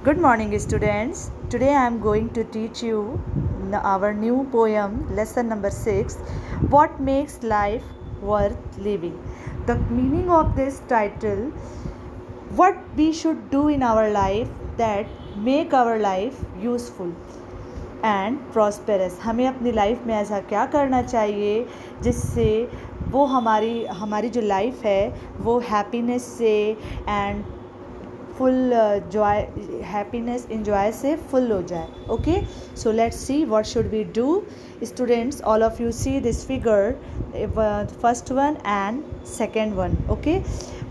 Good morning, students. Today I am going to teach you our new poem, lesson number 6, What Makes Life Worth Living. The meaning of this title, what we should do in our life that make our life useful and prosperous. हमें अपनी life में ऐसा क्या करना चाहिए जिससे वो हमारी जो लाइफ है वो हैप्पीनेस से and full joy happiness enjoy से फुल हो जाए. Okay, so let's see what should we do. Students, all of you see this figure, first one and second one. Okay,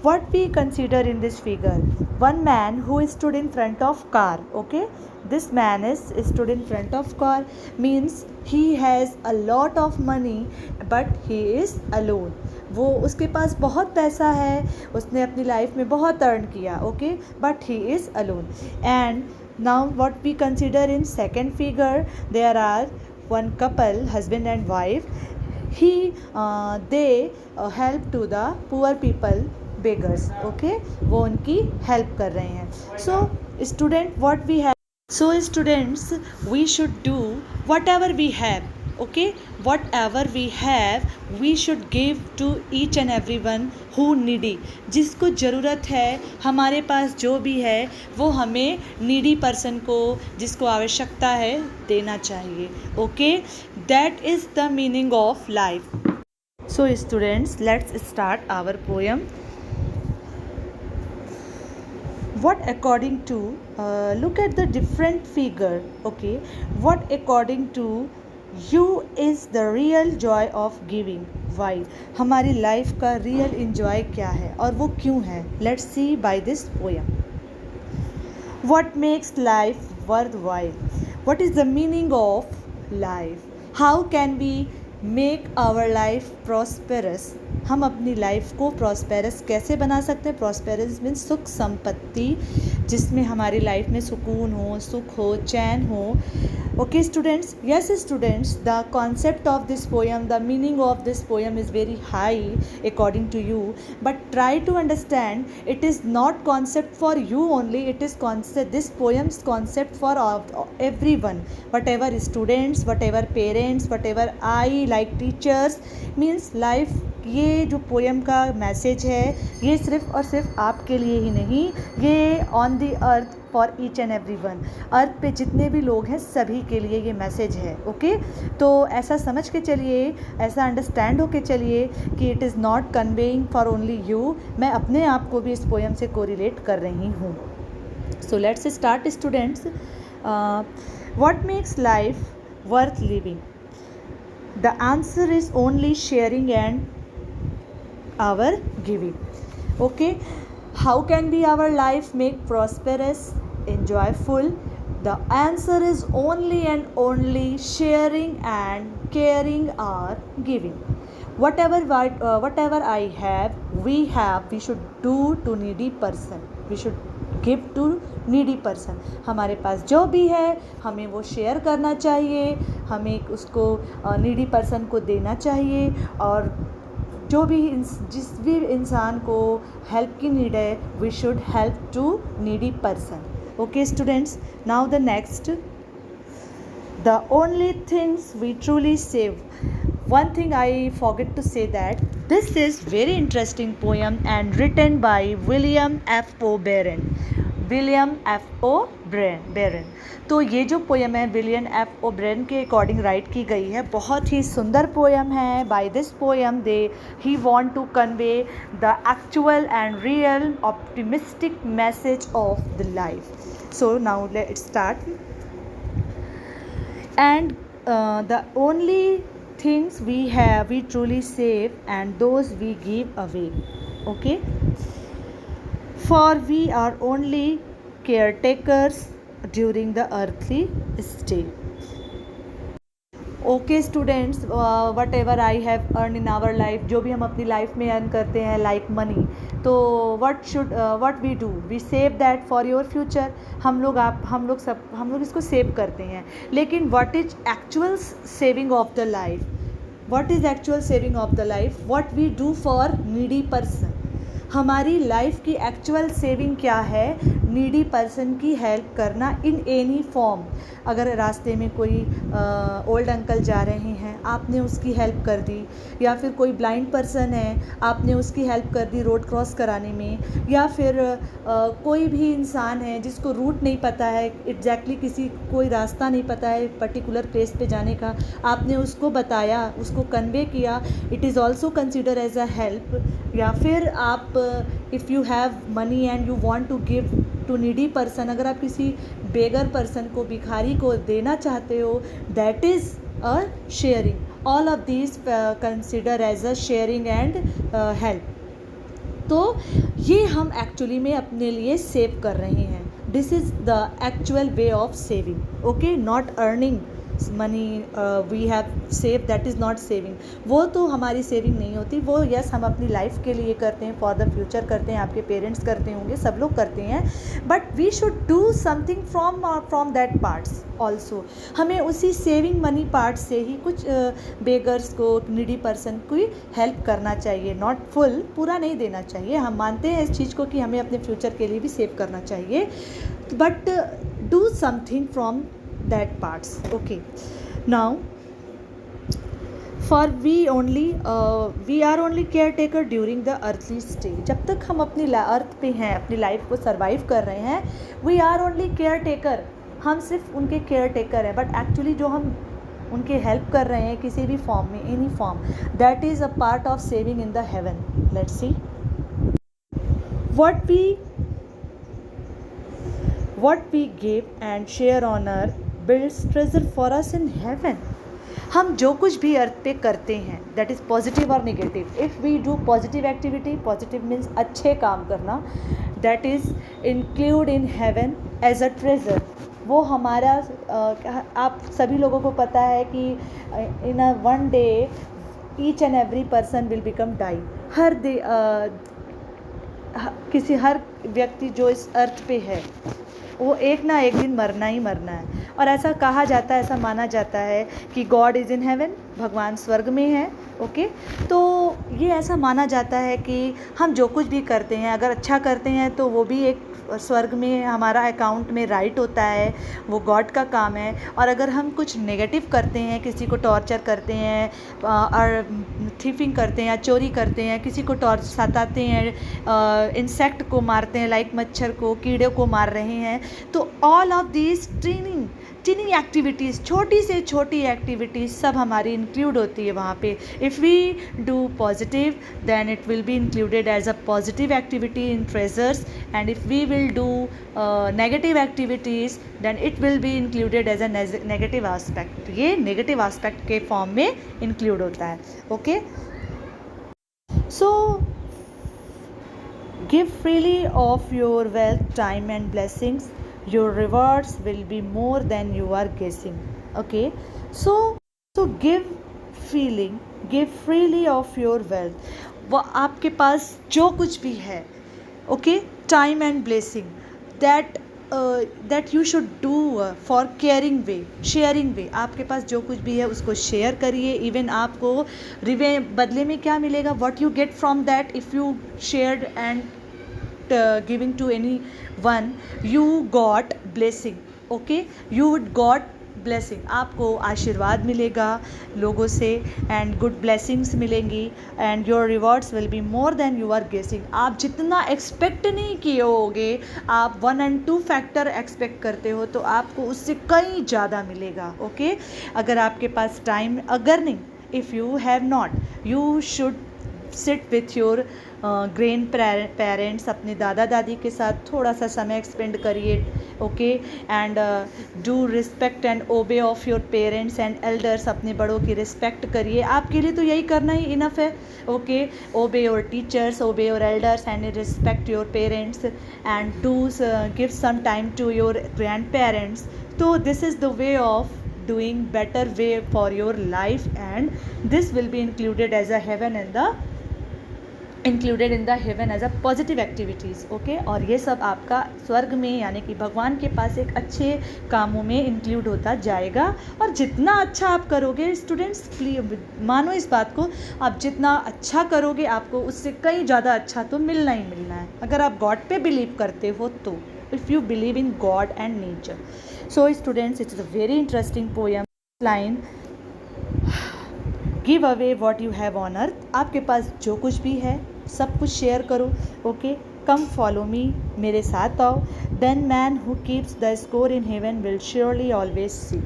what we consider in this figure, one man who stood in front of car. Okay, this man is stood in front of car means he has a lot of money but he is alone. वो उसके पास बहुत पैसा है, उसने अपनी life में बहुत earn किया. Okay, but he is alone. And now what we consider in second figure, there are one couple, husband and wife. They help to the poor people, beggars. Okay, वो उनकी help कर रहे हैं. So student, what we have, so students, we should do whatever we have. Okay, whatever we have we should give to each and everyone who needy. जिसको ज़रूरत है, हमारे पास जो भी है वो हमें नीडी पर्सन को, जिसको आवश्यकता है, देना चाहिए. Okay, that is the meaning of life. So students, let's start our poem. What according to, look at the different figure. Okay, what according to you is the real joy of giving. Why? हमारी life का real enjoy क्या है और वो क्यों है? Let's see by this poem. What makes life worthwhile? What is the meaning of life? How can we make our life prosperous? हम अपनी लाइफ को प्रॉस्पेरस कैसे बना सकते हैं? प्रॉस्पेरस मीन्स सुख संपत्ति, जिसमें हमारी लाइफ में सुकून हो, सुख हो, चैन हो. Okay students, yes students, the concept of this poem, the meaning of this poem is very high according to you, but try to understand it is not concept for you only, it is concept, this poem's concept for everyone, whatever students, whatever parents, whatever I like teachers, means life. ये जो poem का message है ये सिर्फ और सिर्फ आपके लिए ही नहीं, ये on the earth for each and every one. Earth पे जितने भी लोग हैं सभी के लिए ये मैसेज है. ओके, तो ऐसा समझ के चलिए, ऐसा अंडरस्टैंड होके चलिए कि it is not conveying for only you. मैं अपने आप को भी इस पोएम से कोरिलेट कर रही हूँ. So let's start students. What makes life worth living? The answer is only sharing and our giving. Okay, how can be our life make prosperous, enjoyful? The answer is only and only sharing and caring or giving. Whatever I have, we should do to needy person. We should give to needy person. हमारे पास जो भी है हमें वो share करना चाहिए, हमें उसको नीडी पर्सन को देना चाहिए. और जो भी जिस भी इंसान को हेल्प की नीड है, we should help to needy person. Okay students, now the next, the only things we truly save. One thing I forget to say that this is very interesting poem and written by William F.O. Barron. William F O Barron. तो ये जो poem है William F O Barron के according write की गई है. बहुत ही सुंदर पोएम है. By this poem he want to convey the actual and real optimistic message of the life. So now let's start. And the only things we have we truly save and those we give away. Okay, for we are only caretakers during the earthly stay. Okay students, whatever I have earn in our life, जो भी हम अपनी life में earn करते हैं like money, तो what we do, we save that for your future. हम लोग इसको सेव करते हैं. लेकिन what is actual saving of the life? What is actual saving of the life? What we do for needy person. हमारी life की actual saving क्या है? नीडी पर्सन की हेल्प करना इन एनी फॉर्म। अगर रास्ते में कोई ओल्ड अंकल जा रहे हैं, आपने उसकी हेल्प कर दी, या फिर कोई ब्लाइंड पर्सन है, आपने उसकी हेल्प कर दी रोड क्रॉस कराने में, या फिर कोई भी इंसान है जिसको रूट नहीं पता है, एग्जैक्टली किसी कोई रास्ता नहीं पता है पर्टिकुलर प्लेस पे जाने का, आपने उसको बताया, उसको कन्वे किया, it is also consider as a help. या फिर आप if you have money and you want to give to needy person, अगर आप किसी बेगर पर्सन को, भिखारी को देना चाहते हो, that is a sharing. All of these consider as a sharing and help. तो ये हम एक्चुअली में अपने लिए सेव कर रहे हैं। This is the actual way of saving, okay, not earning money we have save, that is not saving. वो तो हमारी सेविंग नहीं होती, वो यस हम अपनी लाइफ के लिए करते हैं, फॉर द फ्यूचर करते हैं, आपके पेरेंट्स करते होंगे, सब लोग करते हैं, but we should do something from that parts also. हमें उसी सेविंग मनी पार्ट से ही कुछ बेगर्स को, नीडी पर्सन को हेल्प करना चाहिए, नॉट फुल, पूरा नहीं देना चाहिए। हम मानते हैं इस चीज़ को कि हमें अपने फ्यूचर के लिए भी सेव करना चाहिए, but do something from that parts, okay. Now for we are only caretaker during the earthly stay. जब तक हम अपनी अर्थ पे हैं, अपनी लाइफ को सर्वाइव कर रहे हैं, we are only caretaker, हम सिर्फ उनके केयर टेकर हैं, बट एक्चुअली जो हम उनके हेल्प कर रहे हैं किसी भी फॉर्म में, any form, that is a part of saving in the haven. Let's see what we give and share on earth builds treasure for us in heaven. हम जो कुछ भी अर्थ पे करते हैं, दैट इज़ पॉजिटिव और negative, if we do positive activity, positive means अच्छे काम करना, that is include in heaven as a treasure. वो हमारा आप सभी लोगों को पता है कि in a one day each and every person will become die. हर व्यक्ति जो इस अर्थ पे है वो एक ना एक दिन मरना ही मरना है। और ऐसा कहा जाता है, ऐसा माना जाता है कि गॉड इज़ इन हेवन, भगवान स्वर्ग में है, ओके। तो ये ऐसा माना जाता है कि हम जो कुछ भी करते हैं, अगर अच्छा करते हैं तो वो भी एक स्वर्ग में हमारा अकाउंट में राइट होता है, वो गॉड का काम है। और अगर हम कुछ नेगेटिव करते हैं, किसी को टॉर्चर करते हैं और थीफिंग करते हैं या चोरी करते हैं, किसी को सताते हैं, इंसेक्ट को मारते हैं, लाइक मच्छर को, कीड़े को मार रहे हैं, तो all of these tiny activities, छोटी से छोटी एक्टिविटीज़ सब हमारी इंक्लूड होती है वहाँ पे। If we do positive then it will be included as a positive activity in treasures, and if we will do negative activities then it will be included as a negative aspect. ये negative aspect के form में include होता है, okay. So give freely of your wealth, time and blessings. Your rewards will be more than you are guessing, okay. So give freely of your wealth. वो आपके पास जो कुछ भी है, okay, time and blessing, that you should do for caring way, sharing way. आपके पास जो कुछ भी है उसको शेयर करिए। इवन आपको बदले में क्या मिलेगा, what you get from that, if you shared and giving to anyone, you got blessing, okay, you would got blessing, आपको आशीर्वाद मिलेगा लोगों से, एंड गुड ब्लेसिंग्स मिलेंगी, and your rewards will be more than you are guessing. आप जितना expect नहीं किए होगे, आप 1 और 2 फैक्टर एक्सपेक्ट करते हो तो आपको उससे कहीं ज़्यादा मिलेगा, ओके। अगर आपके पास टाइम, अगर नहीं, if you have not, you should sit with your grand parents, अपने दादा दादी के साथ थोड़ा सा समय एक्सपेंड करिए, okay, and do respect and ओबे of your parents and elders, अपने बड़ों की रिस्पेक्ट करिए। आपके लिए तो यही करना ही इनफ है, okay. Obey your teachers, obey your elders and respect your parents, and do give some time to your grand parents. तो this is the way of doing better way for your life, and this will be included as a heaven in the included in the heaven as a positive activities, okay. और ये सब आपका स्वर्ग में यानी कि भगवान के पास एक अच्छे कामों में इंक्लूड होता जाएगा। और जितना अच्छा आप करोगे स्टूडेंट्स, प्लीज मानो इस बात को, आप जितना अच्छा करोगे आपको उससे कहीं ज़्यादा अच्छा तो मिलना ही मिलना है, अगर आप गॉड पे बिलीव करते हो तो, if you believe in God and nature. So students, it's a very interesting poem line, give away what you have on earth, आपके पास जो कुछ भी है सब कुछ शेयर करो, ओके। कम फॉलो मी, मेरे साथ आओ। Then man who keeps the score in heaven will surely always see,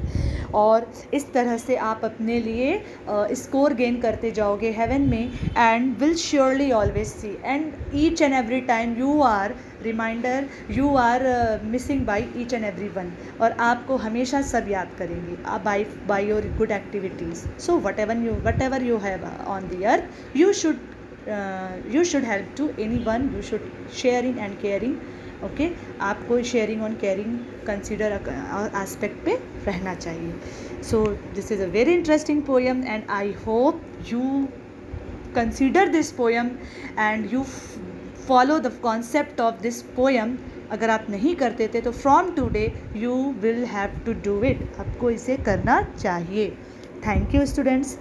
और इस तरह से आप अपने लिए स्कोर गेन करते जाओगे हेवन में, and will surely always see, and each and every time you are reminder, you are missing by each and every one, और आपको हमेशा सब याद करेंगे by your good activities. So whatever you have on the earth, you should help to anyone, you should sharing and caring, okay. आपको sharing on caring consider aspect पे रहना चाहिए। So this is a very interesting poem and I hope you consider this poem and you follow the concept of this poem. अगर आप नहीं करते थे तो from today you will have to do it, आपको इसे करना चाहिए। Thank you students.